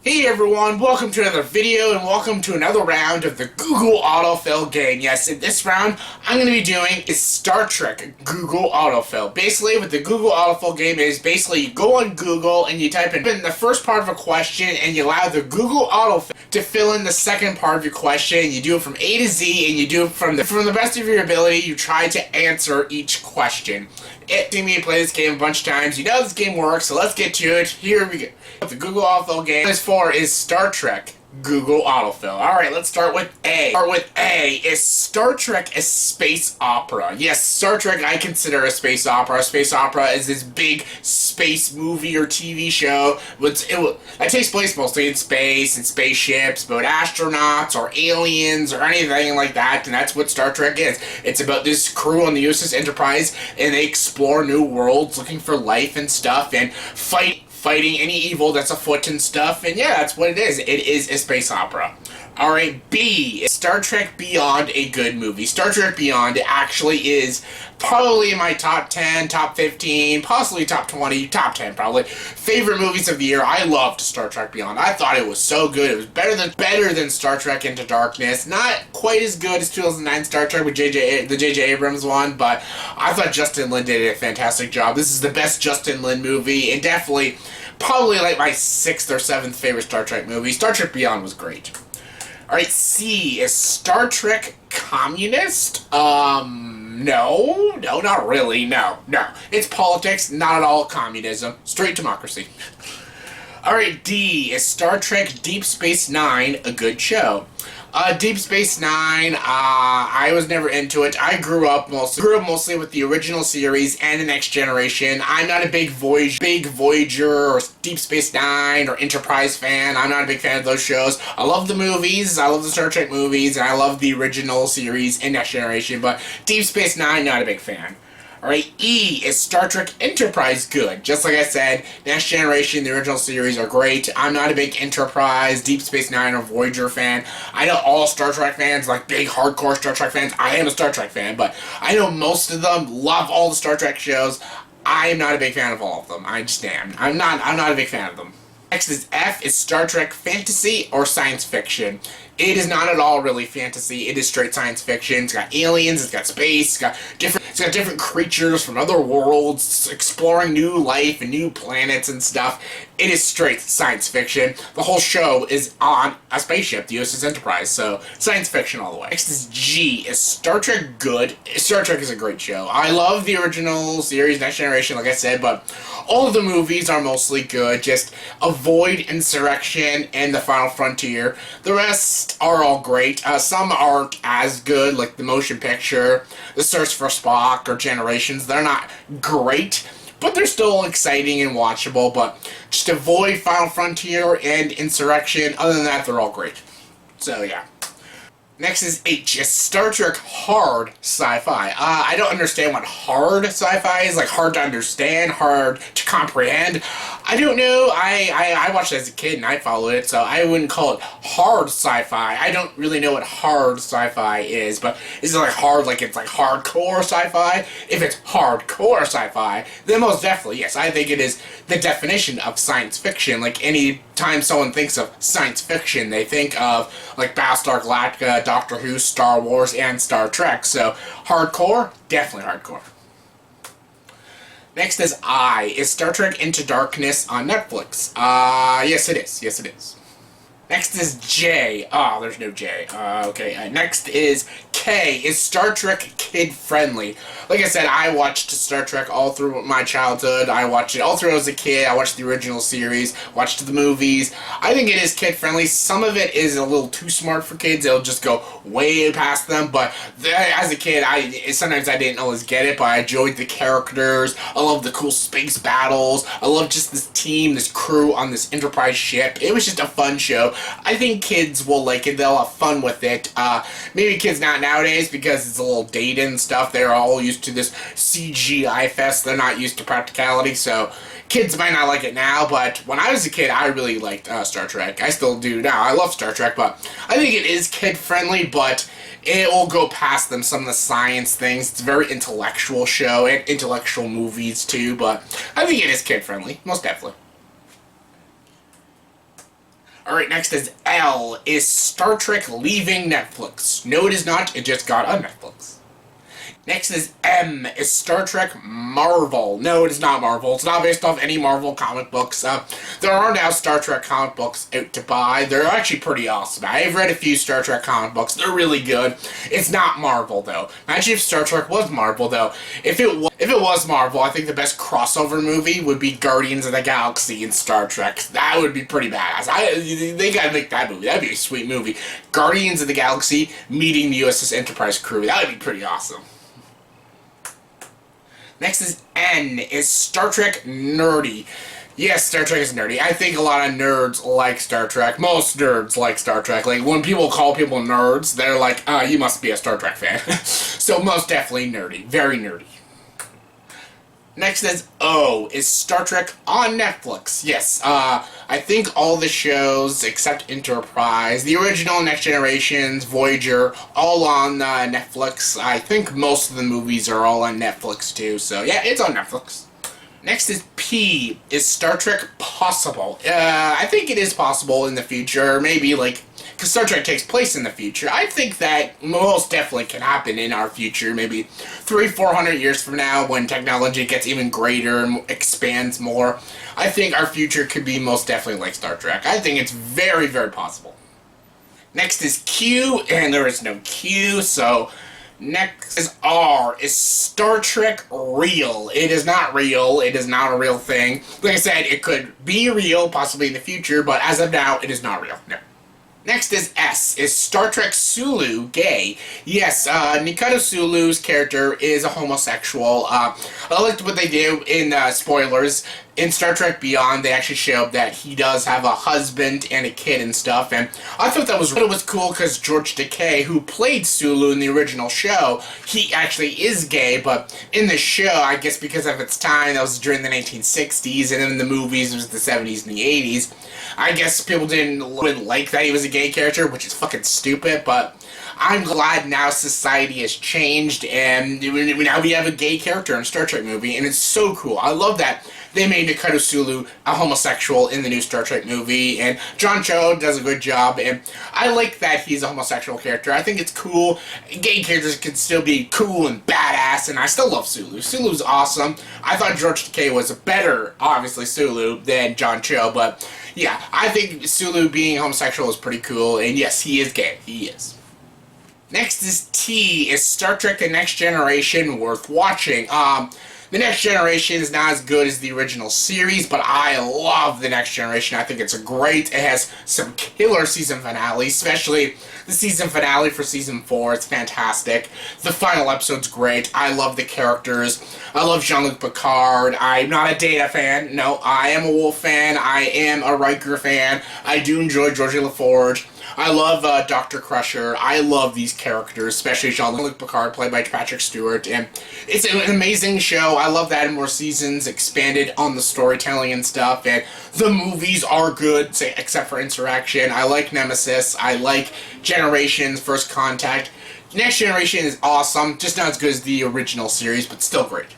Hey everyone, welcome to another video and welcome to another round of the Google Autofill game. Yes, in this round, I'm going to be doing is Star Trek Google Autofill. Basically, what the Google Autofill game is, basically you go on Google and you type in the first part of a question and you allow the Google Autofill to fill in the second part of your question. You do it from A to Z and you do it from the best of your ability. You try to answer each question. Seen me play this game a bunch of times. You know this game works, so let's get to it. Here we go. The Google Autofill game is Star Trek Google Autofill. Alright, let's start with A. Is Star Trek a space opera? Yes, Star Trek I consider a space opera. A space opera is this big space movie or TV show that takes place mostly in space and spaceships, about astronauts or aliens or anything like that, and that's what Star Trek is. It's about this crew on the USS Enterprise, and they explore new worlds looking for life and stuff, and fighting any evil that's afoot and stuff, and yeah, that's what it is. It is a space opera. Alright, B. Is Star Trek Beyond a good movie? Star Trek Beyond actually is probably in my top 10, top 15, possibly top 20, top 10 probably, favorite movies of the year. I loved Star Trek Beyond. I thought it was so good. It was better than Star Trek Into Darkness. Not quite as good as 2009 Star Trek with the J.J. Abrams one, but I thought Justin Lin did a fantastic job. This is the best Justin Lin movie, and definitely, probably like my 6th or 7th favorite Star Trek movie. Star Trek Beyond was great. Alright, C. Is Star Trek communist? No, not really, no. It's politics, not at all communism. Straight democracy. Alright, D. Is Star Trek Deep Space Nine a good show? Deep Space Nine, I was never into it. I grew up mostly with the original series and the Next Generation. I'm not a big Voyager or Deep Space Nine or Enterprise fan. I'm not a big fan of those shows. I love the movies, I love the Star Trek movies, and I love the original series and Next Generation, but Deep Space Nine, not a big fan. Alright, E. Is Star Trek Enterprise good? Just like I said, Next Generation, the original series are great. I'm not a big Enterprise, Deep Space Nine, or Voyager fan. I know all Star Trek fans, like big hardcore Star Trek fans. I am a Star Trek fan, but I know most of them love all the Star Trek shows. I am not a big fan of all of them. I just am. I'm not a big fan of them. Next is F. Is Star Trek fantasy or science fiction? It is not at all really fantasy. It is straight science fiction. It's got aliens, it's got space, it's got different creatures from other worlds, exploring new life and new planets and stuff. It is straight science fiction. The whole show is on a spaceship, the USS Enterprise, so science fiction all the way. Next is G. Is Star Trek good? Star Trek is a great show. I love the original series, Next Generation, like I said, but all of the movies are mostly good. Just avoid Insurrection and The Final Frontier. The rest are all great. Some aren't as good, like the motion picture, The Search for Spock, or Generations. They're not great, but they're still exciting and watchable, but just avoid Final Frontier and Insurrection. Other than that, they're all great. So, yeah. Next is H. Is Star Trek hard sci-fi? I don't understand what hard sci-fi is. Like, hard to understand, hard to comprehend. I don't know. I watched it as a kid and I followed it, so I wouldn't call it hard sci-fi. I don't really know what hard sci-fi is, but is it like hard, like it's like hardcore sci-fi? If it's hardcore sci-fi, then most definitely, yes. I think it is the definition of science fiction. Like, any time someone thinks of science fiction, they think of like Battlestar Galactica, Doctor Who, Star Wars, and Star Trek. So, hardcore? Definitely hardcore. Next is I. Is Star Trek Into Darkness on Netflix? Yes it is. Yes it is. Next is J. Oh, there's no J. Okay. Next is K. Is Star Trek kid-friendly? Like I said, I watched Star Trek all through my childhood. I watched it all through as a kid. I watched the original series, watched the movies. I think it is kid-friendly. Some of it is a little too smart for kids. It'll just go way past them. But as a kid, sometimes I didn't always get it, but I enjoyed the characters. I love the cool space battles. I love just this team, this crew on this Enterprise ship. It was just a fun show. I think kids will like it. They'll have fun with it. Maybe kids not nowadays because it's a little dated and stuff. They're all used to this CGI fest. They're not used to practicality, so kids might not like it now, but when I was a kid, I really liked Star Trek. I still do now. I love Star Trek, but I think it is kid-friendly, but it will go past them, some of the science things. It's a very intellectual show, and intellectual movies too, but I think it is kid-friendly, most definitely. Alright, next is L. Is Star Trek leaving Netflix? No, it is not. It just got on Netflix. Next is M. Is Star Trek Marvel? No, it is not Marvel. It's not based off any Marvel comic books. There are now Star Trek comic books out to buy. They're actually pretty awesome. I've read a few Star Trek comic books. They're really good. It's not Marvel, though. Imagine if Star Trek was Marvel, though. If it was Marvel, I think the best crossover movie would be Guardians of the Galaxy and Star Trek. That would be pretty badass. They gotta make that movie. That'd be a sweet movie. Guardians of the Galaxy meeting the USS Enterprise crew. That would be pretty awesome. Next is N. Is Star Trek nerdy? Yes, Star Trek is nerdy. I think a lot of nerds like Star Trek. Most nerds like Star Trek. Like, when people call people nerds, they're like, you must be a Star Trek fan. So, most definitely nerdy. Very nerdy. Next is O. Is Star Trek on Netflix? Yes, I think all the shows except Enterprise, the original, Next Generations, Voyager, all on Netflix. I think most of the movies are all on Netflix too, so yeah, it's on Netflix. Next is P. Is Star Trek possible? I think it is possible in the future, maybe like, because Star Trek takes place in the future. I think that most definitely can happen in our future, maybe 300-400 years from now, when technology gets even greater and expands more. I think our future could be most definitely like Star Trek. I think it's very, very possible. Next is Q, and there is no Q, so next is R. Is Star Trek real? It is not real. It is not a real thing. Like I said, it could be real, possibly in the future, but as of now, it is not real. No. Next is S. Is Star Trek Sulu gay? Yes, Nikita Sulu's character is a homosexual. I liked what they do in spoilers. In Star Trek Beyond, they actually showed that he does have a husband and a kid and stuff, and I thought that was cool because George Takei, who played Sulu in the original show, he actually is gay, but in the show, I guess because of its time, that was during the 1960s, and in the movies, it was the 70s and the 80s. I guess people didn't like that he was a gay character, which is fucking stupid, but I'm glad now society has changed, and now we have a gay character in a Star Trek movie, and it's so cool. I love that they made Nikita Sulu a homosexual in the new Star Trek movie, and John Cho does a good job, and I like that he's a homosexual character. I think it's cool. Gay characters can still be cool and badass, and I still love Sulu. Sulu's awesome. I thought George Takei was a better, obviously, Sulu than John Cho, but yeah, I think Sulu being homosexual is pretty cool, and yes, he is gay. He is. Next is T. Is Star Trek The Next Generation worth watching? The Next Generation is not as good as the original series, but I love The Next Generation. I think it's great. It has some killer season finales, especially the season finale for Season 4. It's fantastic. The final episode's great. I love the characters. I love Jean-Luc Picard. I'm not a Data fan. No, I am a Wolf fan. I am a Riker fan. I do enjoy Geordi LaForge. I love Dr. Crusher. I love these characters, especially Jean-Luc Picard, played by Patrick Stewart. And it's an amazing show. I love that in more seasons, expanded on the storytelling and stuff. And the movies are good, except for Insurrection. I like Nemesis. I like Generations, First Contact. Next Generation is awesome. Just not as good as the original series, but still great.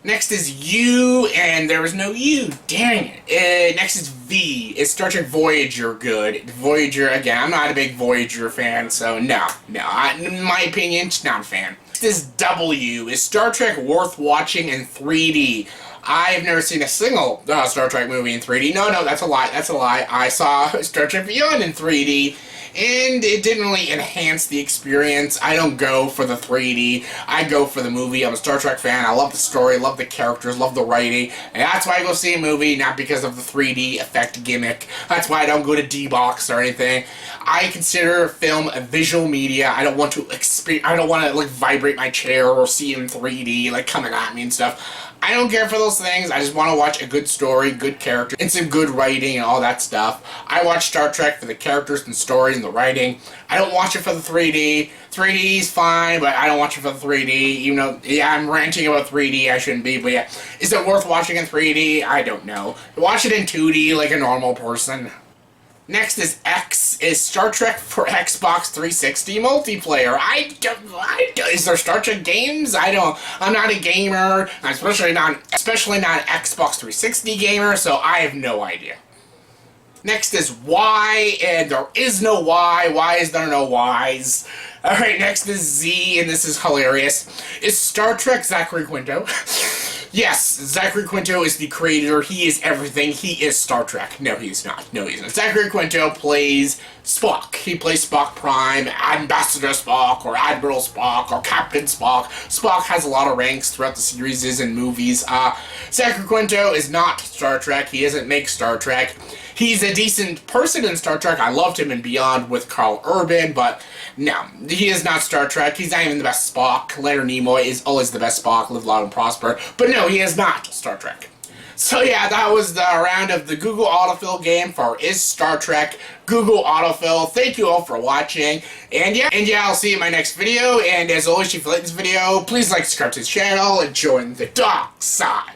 Next is U, and there was no U. Dang it. Next is V. Is Star Trek Voyager good? Voyager, again, I'm not a big Voyager fan, so no. In my opinion, just not a fan. Next is W. Is Star Trek worth watching in 3D? I've never seen a single Star Trek movie in 3D. No, that's a lie. I saw Star Trek Beyond in 3D. And it didn't really enhance the experience. I don't go for the 3D. I go for the movie. I'm a Star Trek fan. I love the story, love the characters, love the writing. And that's why I go see a movie, not because of the 3D effect gimmick. That's why I don't go to D-Box or anything. I consider film a visual media. I don't want to like vibrate my chair or see it in 3D like coming at me and stuff. I don't care for those things. I just want to watch a good story, good character, and some good writing and all that stuff. I watch Star Trek for the characters and story and the writing. I don't watch it for the 3D. 3D is fine, but I don't watch it for the 3D. Even though, yeah, I'm ranting about 3D. I shouldn't be, but yeah. Is it worth watching in 3D? I don't know. Watch it in 2D like a normal person. Next is X. Is Star Trek for Xbox 360 multiplayer? Is there Star Trek games? I'm not a gamer. I'm especially not an Xbox 360 gamer, so I have no idea. Next is Y, and there is no Y. Why is there no Ys? Alright, next is Z, and this is hilarious. Is Star Trek Zachary Quinto? Yes, Zachary Quinto is the creator. He is everything. He is Star Trek. No, he's not. No, he's not. Zachary Quinto plays Spock. He plays Spock Prime, Ambassador Spock, or Admiral Spock, or Captain Spock. Spock has a lot of ranks throughout the series and movies. Zachary Quinto is not Star Trek. He doesn't make Star Trek. He's a decent person in Star Trek. I loved him in Beyond with Carl Urban, but no, he is not Star Trek. He's not even the best Spock. Leonard Nimoy is always the best Spock, live long and prosper. But no, he is not Star Trek. So yeah, that was the round of the Google Autofill game for Is Star Trek Google Autofill. Thank you all for watching. And yeah, I'll see you in my next video. And as always, if you like this video, please like, subscribe to this channel, and join the dark side.